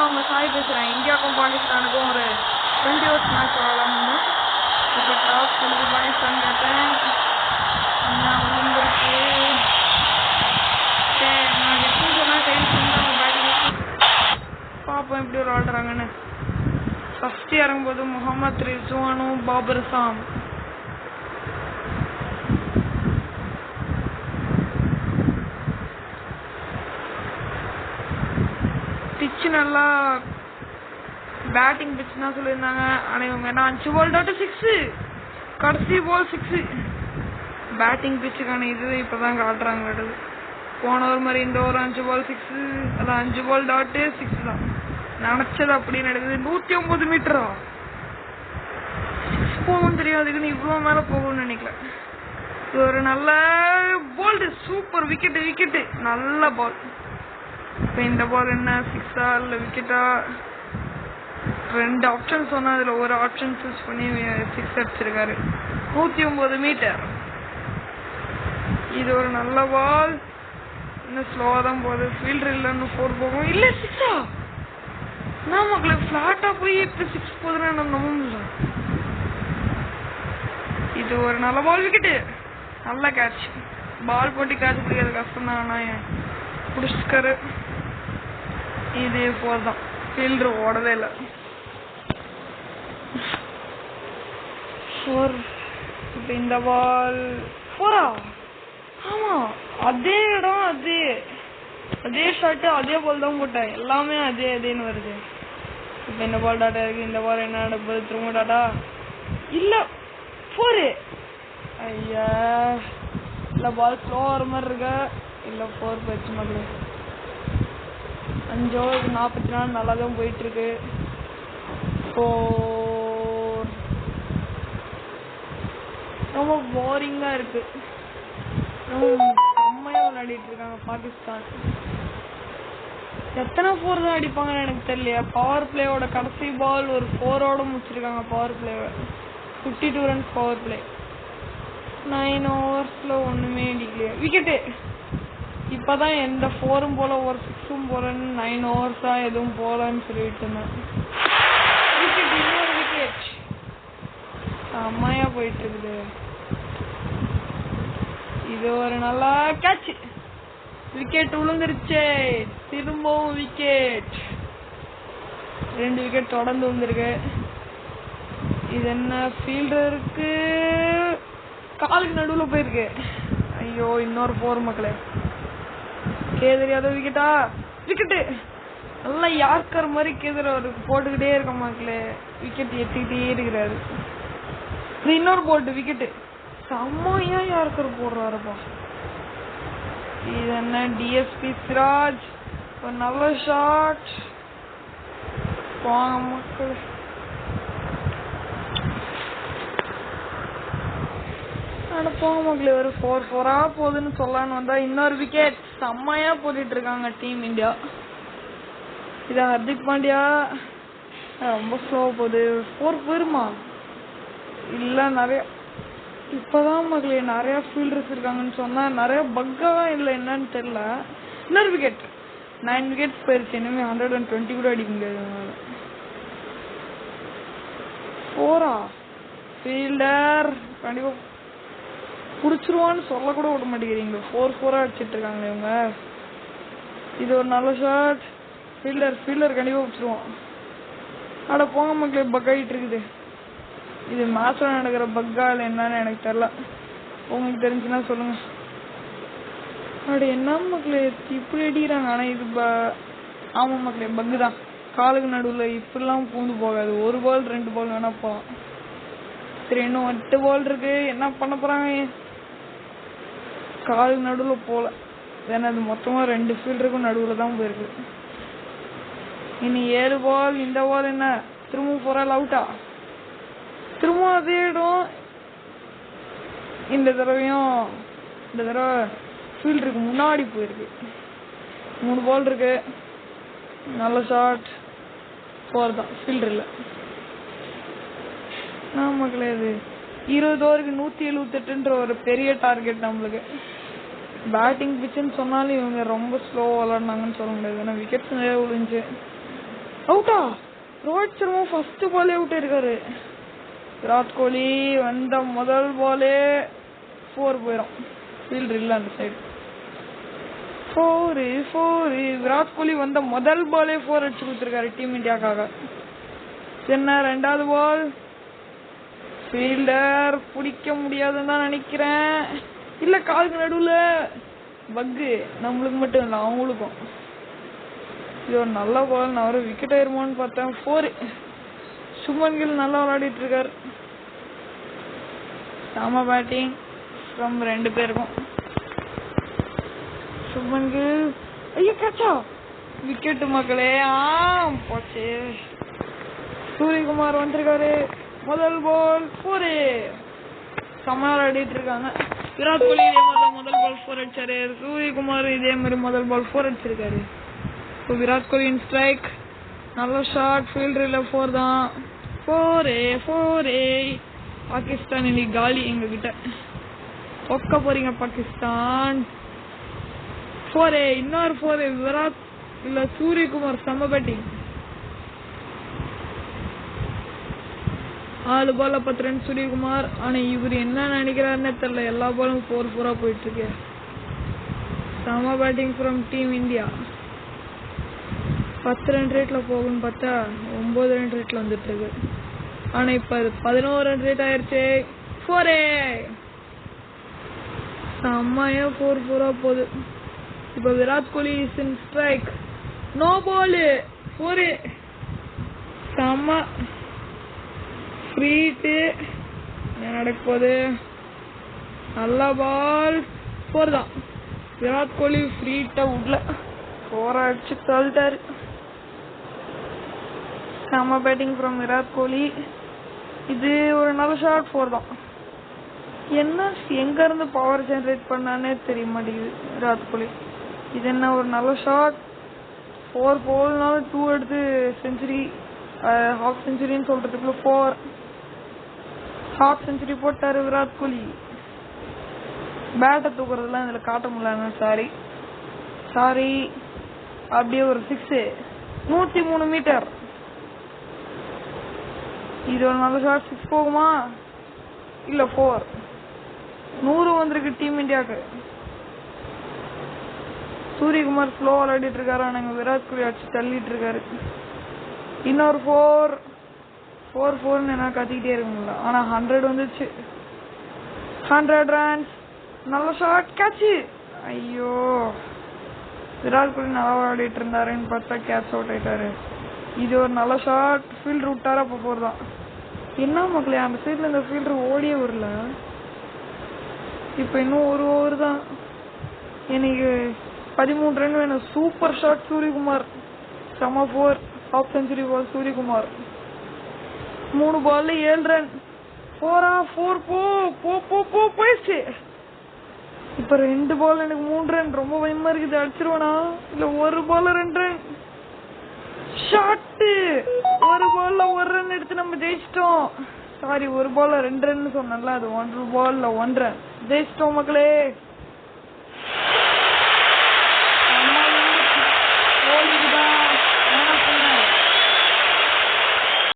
நான் உங்கள் சாய் பேசுகிறேன். இந்தியாவுக்கும் பாகிஸ்தானுக்கும் ஒரு 20 ஓவர்ஸ் மேட்ச் விளாடணும். இப்போ டாஸ் கொடுத்து பாகிஸ்தான் கேட்டேன். நான் விழுந்துருக்கு. சரி நான் எப்படி சொன்னால் டைம் சொன்னாங்க பேட்டிங் பார்ப்போம் எப்படி விளாடுறாங்கன்னு. ஃபஸ்ட்டு இறங்கும்போது முகமது ரிஸ்வானும் பாபர் அசாம். பிச்சு நல்லா பேட்டிங் பிச்சுனா சொல்லியிருந்தாங்க. ஆனால் இவங்க என்ன 5 பால் டாட்டு 6, கடைசி பால் 6. பேட்டிங் பிச்சுக்கான இது இப்போ தான் காட்டுறாங்க. போன ஒரு மாதிரி இந்த ஒரு 5 பால் 6, அதான் 5 பால் டாட்டு 6 தான் நினச்சது அப்படி நடக்குது. 109 மீட்டரா 6 போகும் தெரியாதுக்குன்னு இவ்வளோ மேலே போகும்னு நினைக்கல. இது ஒரு நல்ல போல்டு, சூப்பர் விக்கெட்டு, நல்ல பால். இப்போ இந்த பால் என்ன 6ஆ இல்லை விக்கெட்டா? 2 ஆப்ஷன் சொன்னா அதில் ஒரு ஆப்ஷன் சூஸ் பண்ணி 6 அடிச்சிருக்காரு. 109 மீட்டர். இது ஒரு நல்ல பால். இன்னும் ஸ்லோவாக தான் போகுது. ஃபீல்டர் இல்லைன்னு 4 போகும். இல்லை 6ஆ? நான் மக்களுக்கு ஃப்ளாட்டாக போய் இப்போ 6 போகுதுன்னு நம்ம நம்ப முடியல. இது ஒரு நல்ல பால், விக்கெட்டு, நல்ல கேட்ச். பால் போட்டு கேட்ச் பிடிக்கிறது கஷ்டம் தான், ஆனால் பிடிச்சிருக்காரு. இது 4 தான். ஃபீல்டர் ஓடவே இல்லை. 4. இப்போ இந்த பால் 4ஆ? ஆமாம், அதே இடம், அதே ஷாட்டு, அதே பால் தான் போட்டேன். எல்லாமே அதேன்னு வருது. இப்போ இந்த பால் டாட்டா இருக்கு. இந்த பால் என்ன நடக்குது? திரும்ப டாட்டா இல்லை 4. ஐயா இல்லை, பால் ஸ்லோ வர மாதிரி இருக்கா? இல்லை 4 போயிடுச்சு மக்களே. 5 ஓவர் 44 நல்லா தான் போயிட்டுருக்கு. 4 ரொம்ப போரிங்காக இருக்கு. ரொம்ப செம்மையாக விளையாடிட்டு இருக்காங்க பாகிஸ்தான். எத்தனை 4 தான் அடிப்பாங்கன்னு எனக்கு தெரியலையா. பவர் பிளேயோட கடைசி பால் ஒரு 4ஓட முடிச்சிருக்காங்க. பவர் பிளேவை 52 ரன்ஸ் பவர் பிளே. 9 ஓவர்ஸில் ஒன்றுமே அடிக்கலையா. விக்கெட்டு. இப்போதான் எந்த 4ம் போல ஒரு 6ம் போலன்னு 9 ஓவர்ஸா எதுவும் போலன்னு சொல்லிட்டு இருந்தேன். விக்கெட், இன்னொரு விக்கெட். செம்மையா போயிட்டு இருக்குது. இது ஒரு நல்லா கேட்ச். விக்கெட் விழுந்துருச்சு. திரும்பவும் விக்கெட். 2 விக்கெட் தொடர்ந்து வந்திருக்கு. இது என்ன ஃபீல்டருக்கு காலுக்கு நடுவில் போயிருக்கு. ஐயோ, இன்னொரு 4 மக்களே. கேதர் யாதவ் விக்கெட்டா? விக்கெட்டு. நல்லா யார்கர் மாதிரி கேதர் அவருக்கு போட்டுக்கிட்டே இருக்க மக்களே. விக்கெட் எத்திக்கிட்டே இருக்கிறாரு. இது இன்னொரு போல்ட்டு விக்கெட்டு. செம்மையா யார்கர் போடுறாருப்பா. இது என்ன டிஎஸ்பி சிராஜ், ஒரு நல்ல ஷாட். வாங்க மக்கள். போங்க மக்களே. ஒரு 4-4ஆ போகுதுன்னு சொல்லலான்னு வந்தா இன்னொரு விக்கெட். செம்மையா போட்டுட்டு இருக்காங்க டீம் இந்தியா. இது ஹர்திக் பாண்டியா ரொம்ப ஸ்லோவா போகுது. 4 போயிருமா? இல்லை, நிறைய இப்போதான் மக்களே நிறைய ஃபீல்டர்ஸ் இருக்காங்கன்னு சொன்னா நிறைய பக்காதான் இல்லை, என்னன்னு தெரியல. இன்னொரு விக்கெட். 9 விக்கெட்ஸ் போயிருச்சு. இனிமே 120 கூட அடிக்க முடியாது. 4ஆ? ஃபீல்டர் கண்டிப்பா பிடிச்சிருவான்னு சொல்ல கூட விட மாட்டேங்கிறீங்க. 4-4ஆ அடிச்சிட்டு இருக்காங்க இவங்க. இது ஒரு நல்ல ஷாட். ஃபீல்டர் கண்டிப்பா பிடிச்சிருவோம். அட போங்க மக்களே, பக் ஆகிட்டு இருக்குது. இது மேட்ச்ல நடக்கிற பக்கா இல்லை என்னன்னு எனக்கு தெரியல. உங்களுக்கு தெரிஞ்சுன்னா சொல்லுங்க. அப்படி என்ன மக்களே இப்படி அடிக்கிறாங்க. ஆனால் இது ஆமாம் மக்களே, பக்கு தான். காலுக்கு நடுவில் இப்படிலாம் பூந்து போகாது. 1 பால் 2 பால் வேணா போகலாம். சரி, இன்னும் 8 பால் இருக்கு. என்ன பண்ண போறாங்க? காலுக்கு நடுவில் போகல. ஏன்னா அது மொத்தமாக 2 ஃபீல்டருக்கும் நடுவில் தான் போயிருக்கு. இனி 7 பால். இந்த பால் என்ன திரும்பவும் 4 அவுட்டா? திரும்ப அதே இடம். இந்த தடவை ஃபீல்டருக்கு முன்னாடி போயிருக்கு. 3 பால் இருக்கு. நல்ல ஷாட். 4 தான். ஃபீல்டர் இல்லை. மக்களே, அது 20 ஓவருக்கு 178ன்ற ஒரு பெரிய டார்கெட் நம்மளுக்கு. பேட்டிங் பிச்சுன்னு சொன்னாலும் இவங்க ரொம்ப ஸ்லோவாக விளாட்னாங்கன்னு சொல்ல முடியாது. ஏன்னா விக்கெட்ஸ் நிறைய விழுந்துச்சு. அவுட்டா? ரோஹித் சர்மா ஃபர்ஸ்ட் பாலே அவுட் இருக்காரு. விராட் கோலி வந்த முதல் பாலே 4 போயிடும். ஃபீல்டர் இல்ல அந்த சைடு. 4 விராட் கோலி வந்த முதல் பாலே 4 அடிச்சு கொடுத்துருக்காரு டீம் இந்தியாக்காக. என்ன ரெண்டாவது பால்? ஃபீல்டர் பிடிக்க முடியாதுன்னு தான் நினைக்கிறேன். இல்ல காலுக்கு நடுவுல பக்கு. நம்மளுக்கு மட்டும் இல்லை அவங்களுக்கும். இது ஒரு நல்ல பால். நான் ஒரு விக்கெட் ஆயிருமோன்னு பார்த்தேன். 4. சுமன் கில் நல்லா விளையாடிட்டு இருக்காரு. செம பேட்டிங் ஃப்ரம் 2 பேருக்கும். சுமன் கில் ஐயோ கேட்சா? விக்கெட் மக்களே. போச்சு. சூரியகுமார் வந்திருக்காரு. முதல் பால் 4. செம்ம விளையாடிட்டு இருக்காங்க. விராட் கோலி இதே மாதிரி முதல் பால் 4 அடிச்சாரு. சூரியகுமார் இதே மாதிரி முதல் பால் 4 அடிச்சிருக்காரு. விராட் கோலி இன் ஸ்ட்ரைக். நல்ல ஷாட். ஃபீல்டர் இல்ல 4 தான். 4 பாகிஸ்தான் இன்னைக்கு காலி எங்க கிட்ட. ஒக்க போறீங்க பாகிஸ்தான். 4 இன்னொரு 4. விராட் இல்ல சூரியகுமார் செம்ம பேட்டிங். 4 பால்ல 10 ரன் சூரியகுமார். ஆனா இவர் என்ன நினைக்கிறாருன்னு தெரியல. எல்லா பாலும் 4 போயிட்டு இருக்கு. செம்ம batting from team India. 10 run ரேட்ல போகும்னு பார்த்தா 9 ரன் ரேட்ல வந்துட்டு இருக்கு. ஆனா இப்ப 11 ரன் ரேட் ஆயிருச்சு. 4 செம்மையா 4 போகுது. இப்ப Virat Kohli is in strike. No ball 4. செம்ம ஃப்ரீட்டு. என்ன நடக்க போகுது? நல்ல பால் 4 தான். விராட் கோலி ஃப்ரீட்ட உள்ள 4 அடிச்சு தள்ளிட்டாரு. செம்ம பேட்டிங் ஃப்ரம் விராட் கோலி. இது ஒரு நல்ல ஷாட். 4 தான். என்ன எங்க இருந்து பவர் ஜெனரேட் பண்ணானே தெரிய மாட்டேங்குது விராட் கோலி. இது என்ன ஒரு நல்ல ஷாட். 4 போல்னால 2 எடுத்து செஞ்சுரி, ஹாஃப் செஞ்சுரின்னு சொல்றதுக்குள்ள 4 ஹாஃப் செஞ்சுரி போட்டாரு விராட் கோலி. பேட்டை தூக்குறதுலாம் இதுல காட்ட முடியல. சாரி. அப்படியே ஒரு 6. 103 மீட்டர். இது ஒரு நல்ல ஷாட். 6 போகுமா? இல்ல 4. 100 வந்திருக்கு டீம் இந்தியாவுக்கு. சூரியகுமார் ஸ்லோ விளையாடிட்டு இருக்காரு. ஆனா விராட் கோலி அடிச்சு தள்ளிட்டு இருக்காரு. இன்னொரு 4 என்ன கத்திக்கிட்டே இருக்குங்களா? ஆனா 100 வந்துச்சு. 100 ரன்ஸ். நல்ல ஷாட். கேட்ச். ஐயோ விராட் கோலி நல்லா விளையாடிட்டு இருந்தாருன்னு பார்த்தா கேட்ச் அவுட் ஆயிட்டாரு. இது ஒரு நல்ல ஷாட். ஃபீல்டர் விட்டாரு. அப்ப 4 தான். என்ன மக்களே அந்த சைட்ல இந்த ஃபீல்டர் ஓடியே வரல. இப்ப இன்னும் 1 ஓவர் தான். எனக்கு 13 ரன் வேணும். Super shot Suryakumar. செம 4 ஹாஃப் செஞ்சுரி பால் சூரியகுமார். 3 பால்ல 7 ரன். 4 போயிடுச்சு. இப்ப 2 பால் எனக்கு 3 ரன். ரொம்ப பயமா இருக்குது. அடிச்சிருவானா இல்ல 1 பால்ல 2 ரன் ஷாட். 1 பால்ல 1 ரன் எடுத்து நம்ம ஜெயிச்சிட்டோம். சாரி 1 பால்ல 2 ரன் சொன்னல. அது 1 பால்ல 1 ரன். ஜெயிச்சிட்டோம் மக்களே.